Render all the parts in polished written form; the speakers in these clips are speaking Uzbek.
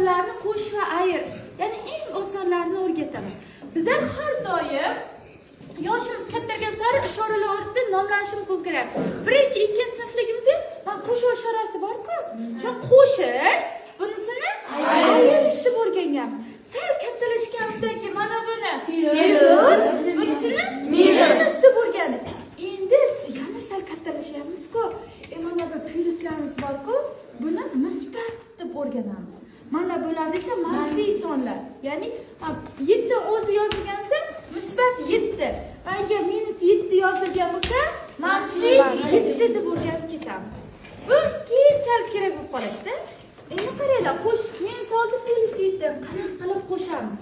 misollarni qo'sh va ayirish. Ya'ni eng osonlarini o'rgataman. Bizlar har doim yoshimiz kattagan sari ishoralar o'rnida nomlanishimiz o'zgaryapti. Birinchi, ikkinchi sinfligimizda mana qo'shuv ishorasi bor-ku. O'sha qo'shish, bunisini ayirish deb o'rganganman. Sal kattalashganimizdan keyin mana buni plus, bunisini minus deb o'rgandik. Endi yana sal kattalashyapmiz-ku. Mana bu plyuslarimiz bor-ku, buni musbat deb o'rganamiz. Mana bular esa manfiy sonlar. Ya'ni 7 o'zi yozilgansa musbat 7. Agar minus 7 yozilgan bo'lsa, manfiy 7 deb o'rganib ketamiz. Bu keyinchalik kerak bo'lib qoladi-da. Endi qaranglar, qo'shish minus 6 plus 7 qanaqa qilib qo'shamiz?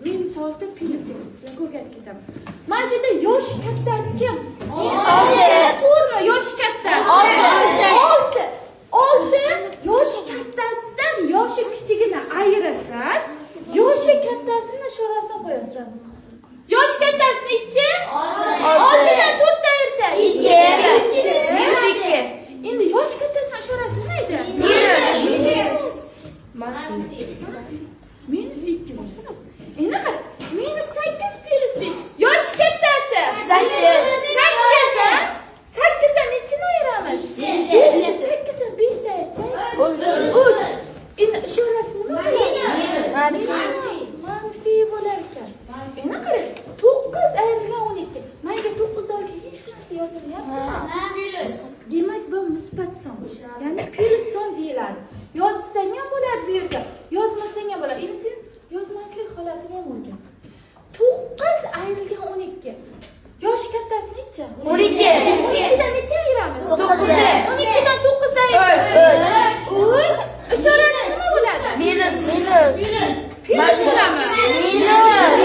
Minus 6 plus 7 sizlarga o'rgatib ketaman. Mana shu yerda yosh kattasi kim? 6. To'g'rimi? Yosh kattasi 6. 6 yoshi kattasidan yoshi kichigini ayirasan, yoshi kattasini ishorasini qo'yasan. Yoshi kattasini nechi? 6 dan 4 dan ayirsa 2. Minus 2. Endi yoshi kattasini ishorasi nima edi? Minus. Minus 2 bo'lsa. Endi qara, minus 8 plus 5. Yoshi kattasi 8. 8dan nechini ayiramiz? 8dan 5 dan ayirsak 3. Endi ishorasi nima bo'ladi? Manfiy bo'lar ekan. Endi qarang, 9 ayrilgan 12. Menga 9 dan hech narsa yozilmayapti. Demak, bu musbat son. Ya'ni plus son deyiladi. Yozsang ham bo'ladi bu yerga, yozmasang ham bo'ladi. Endi sen yozmaslik holatini ham o'rgan. 9 ayrilgan 12. Yoshi kattasi necha? 12. 12 dan necha ayiramiz? 9. 12 dan 9 dan 3. Ishorasi nima bo'ladi? Minus. Plus bo'ladimi? Minus.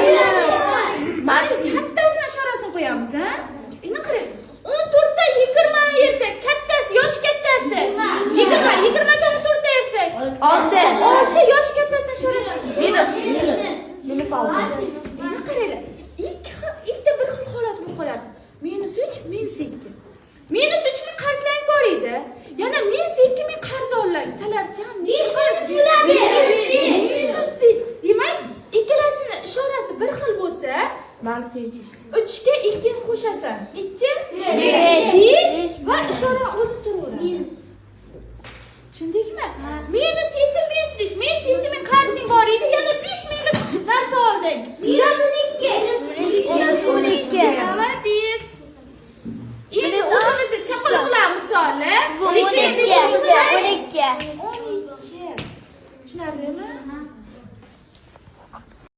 Mana kattasini ishorasini qo'yamiz, ha? Endi qarang. 14 dan 20 ayirsak, kattasi, yoshi kattasi. 20 dan 14 ayirsak 6 yoshi kattasini ishorasini minus. Minus 6. Endi qaranglar. Ikkita bir xil holat bo'lib qoladi. Minus 3, minus 2. Minus 3 ming qarzlang bor edi. Yana minus 2 ming qarz olingan. Salarjon, necha qarz bo'ladi? Minus 5. Demak, ikkalasini ishorasi bir xil bo'lsa, manfiy 3 ga 2 ni qo'shasan. Nechi? 5 va ishora o'zi turaveradi. Tushundingmi? Minus 7, minus 5. Minus 7 ming qarzing bor edi, yana 5 minglik narsa olding. Minus 12. Молодец. Endi o'zimizni chaqaloqlar misoli. 12. Tushunarlimi?